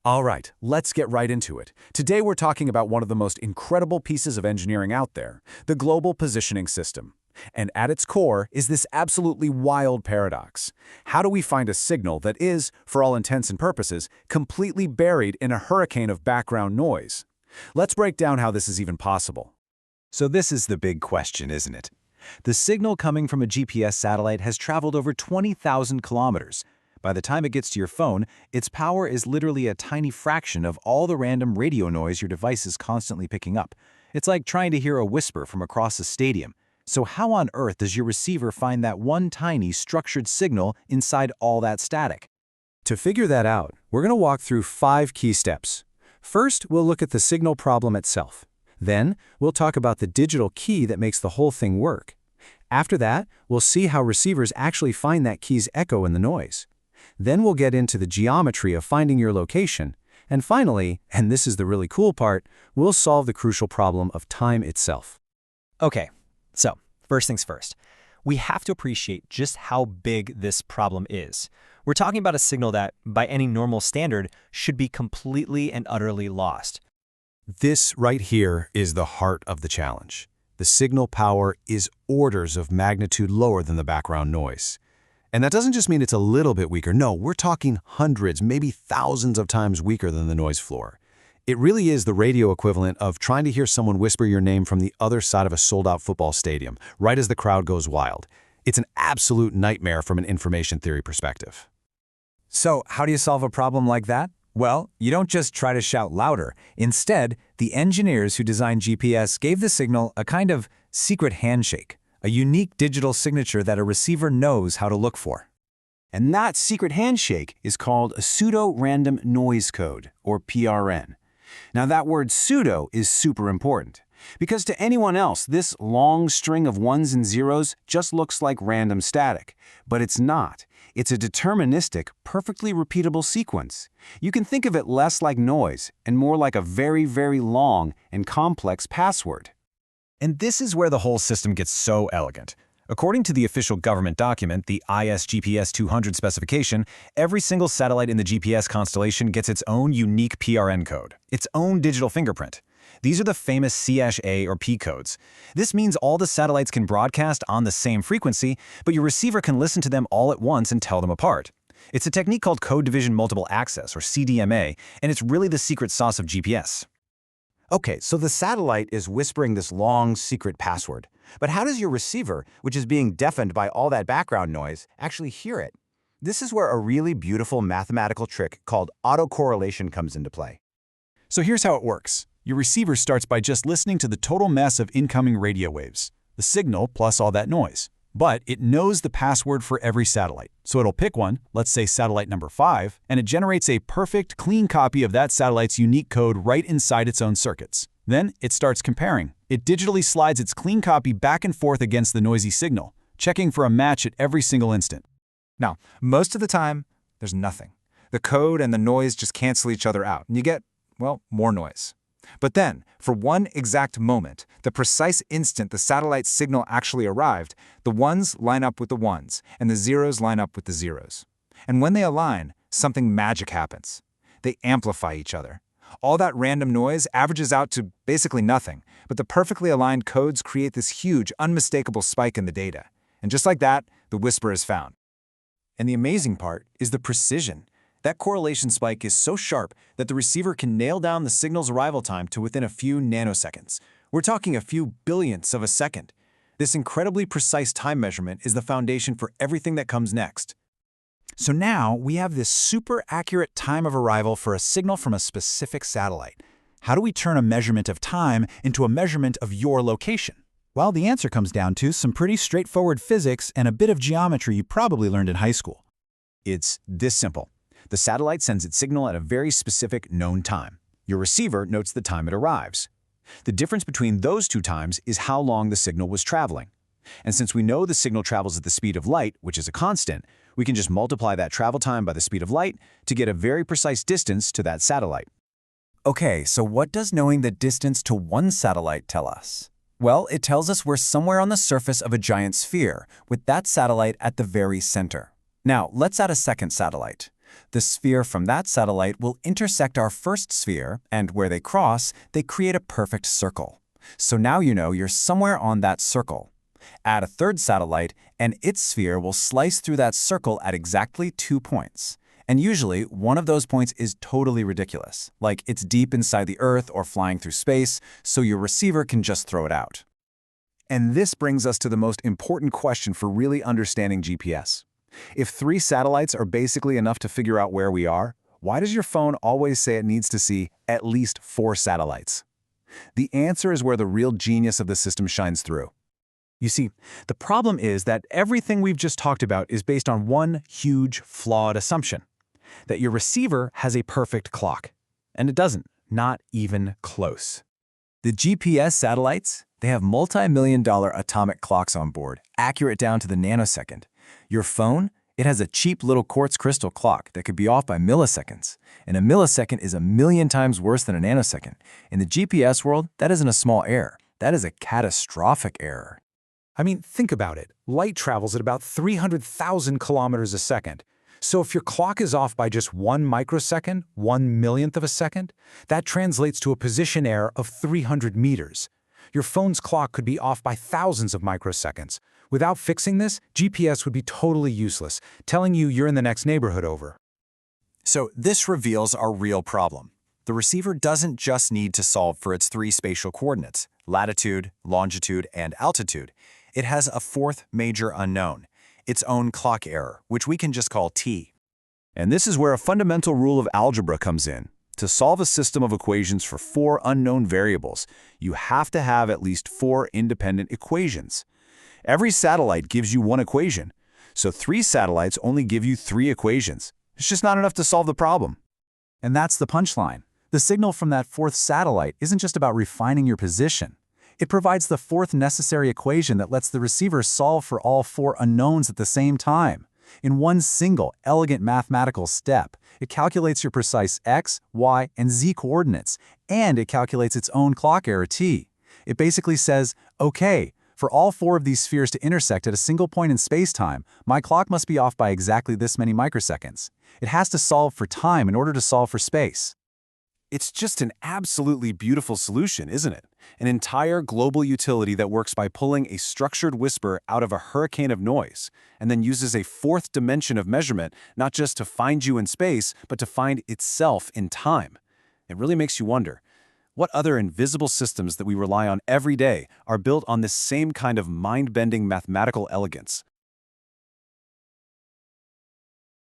All right, let's get right into it. Today we're talking about one of the most incredible pieces of engineering out there, the Global Positioning System. And at its core is this absolutely wild paradox. How do we find a signal that is, for all intents and purposes, completely buried in a hurricane of background noise? Let's break down how this is even possible. So this is the big question, isn't it? The signal coming from a GPS satellite has traveled over 20,000 kilometers. By the time it gets to your phone, its power is literally a tiny fraction of all the random radio noise your device is constantly picking up. It's like trying to hear a whisper from across a stadium. So how on earth does your receiver find that one tiny, structured signal inside all that static? To figure that out, we're going to walk through 5 key steps. First, we'll look at the signal problem itself. Then, we'll talk about the digital key that makes the whole thing work. After that, we'll see how receivers actually find that key's echo in the noise. Then we'll get into the geometry of finding your location. And finally, and this is the really cool part, we'll solve the crucial problem of time itself. Okay, so first things first. We have to appreciate just how big this problem is. We're talking about a signal that, by any normal standard, should be completely and utterly lost. This right here is the heart of the challenge. The signal power is orders of magnitude lower than the background noise. And that doesn't just mean it's a little bit weaker. No, we're talking hundreds, maybe thousands of times weaker than the noise floor. It really is the radio equivalent of trying to hear someone whisper your name from the other side of a sold-out football stadium, right as the crowd goes wild. It's an absolute nightmare from an information theory perspective. So how do you solve a problem like that? Well, you don't just try to shout louder. Instead, the engineers who designed GPS gave the signal a kind of secret handshake, a unique digital signature that a receiver knows how to look for. And that secret handshake is called a pseudo-random noise code, or PRN. Now that word pseudo is super important, because to anyone else, this long string of ones and zeros just looks like random static. But it's not. It's a deterministic, perfectly repeatable sequence. You can think of it less like noise and more like a very, very long and complex password. And this is where the whole system gets so elegant. According to the official government document, the IS-GPS 200 specification, every single satellite in the GPS constellation gets its own unique PRN code, its own digital fingerprint. These are the famous C-A or P codes. This means all the satellites can broadcast on the same frequency, but your receiver can listen to them all at once and tell them apart. It's a technique called Code Division Multiple Access, or CDMA, and it's really the secret sauce of GPS. Okay, so the satellite is whispering this long, secret password. But how does your receiver, which is being deafened by all that background noise, actually hear it? This is where a really beautiful mathematical trick called autocorrelation comes into play. So here's how it works. Your receiver starts by just listening to the total mess of incoming radio waves, the signal plus all that noise. But it knows the password for every satellite. So it'll pick one, let's say satellite number 5, and it generates a perfect, clean copy of that satellite's unique code right inside its own circuits. Then it starts comparing. It digitally slides its clean copy back and forth against the noisy signal, checking for a match at every single instant. Now, most of the time, there's nothing. The code and the noise just cancel each other out, and you get, well, more noise. But then, for one exact moment, the precise instant the satellite signal actually arrived, the ones line up with the ones, and the zeros line up with the zeros. And when they align, something magic happens. They amplify each other. All that random noise averages out to basically nothing, but the perfectly aligned codes create this huge, unmistakable spike in the data. And just like that, the whisper is found. And the amazing part is the precision. That correlation spike is so sharp that the receiver can nail down the signal's arrival time to within a few nanoseconds. We're talking a few billionths of a second. This incredibly precise time measurement is the foundation for everything that comes next. So now we have this super accurate time of arrival for a signal from a specific satellite. How do we turn a measurement of time into a measurement of your location? Well, the answer comes down to some pretty straightforward physics and a bit of geometry you probably learned in high school. It's this simple. The satellite sends its signal at a very specific known time. Your receiver notes the time it arrives. The difference between those two times is how long the signal was traveling. And since we know the signal travels at the speed of light, which is a constant, we can just multiply that travel time by the speed of light to get a very precise distance to that satellite. Okay, so what does knowing the distance to one satellite tell us? Well, it tells us we're somewhere on the surface of a giant sphere, with that satellite at the very center. Now, let's add a second satellite. The sphere from that satellite will intersect our first sphere, and where they cross, they create a perfect circle. So now you know you're somewhere on that circle. Add a third satellite, and its sphere will slice through that circle at exactly 2 points. And usually, one of those points is totally ridiculous, like it's deep inside the Earth or flying through space, so your receiver can just throw it out. And this brings us to the most important question for really understanding GPS. If 3 satellites are basically enough to figure out where we are, why does your phone always say it needs to see at least 4 satellites? The answer is where the real genius of the system shines through. You see, the problem is that everything we've just talked about is based on one huge, flawed assumption: that your receiver has a perfect clock. And it doesn't, not even close. The GPS satellites, they have multi-million-dollar atomic clocks on board, accurate down to the nanosecond. Your phone, it has a cheap little quartz crystal clock that could be off by milliseconds. And a millisecond is 1,000,000 times worse than a nanosecond. In the GPS world, that isn't a small error. That is a catastrophic error. I mean, think about it. Light travels at about 300,000 kilometers a second. So if your clock is off by just 1 microsecond, 1/1,000,000th of a second, that translates to a position error of 300 meters. Your phone's clock could be off by thousands of microseconds. Without fixing this, GPS would be totally useless, telling you you're in the next neighborhood over. So this reveals our real problem. The receiver doesn't just need to solve for its 3 spatial coordinates, latitude, longitude, and altitude. It has a 4th major unknown, its own clock error, which we can just call t. And this is where a fundamental rule of algebra comes in. To solve a system of equations for 4 unknown variables, you have to have at least 4 independent equations. Every satellite gives you 1 equation, so 3 satellites only give you 3 equations. It's just not enough to solve the problem. And that's the punchline. The signal from that 4th satellite isn't just about refining your position. It provides the 4th necessary equation that lets the receiver solve for all 4 unknowns at the same time. In one single, elegant mathematical step, it calculates your precise x, y, and z coordinates, and it calculates its own clock error t. It basically says, okay, for all 4 of these spheres to intersect at a single point in space-time, my clock must be off by exactly this many microseconds. It has to solve for time in order to solve for space. It's just an absolutely beautiful solution, isn't it? An entire global utility that works by pulling a structured whisper out of a hurricane of noise, and then uses a 4th dimension of measurement not just to find you in space, but to find itself in time. It really makes you wonder, what other invisible systems that we rely on every day are built on this same kind of mind-bending mathematical elegance?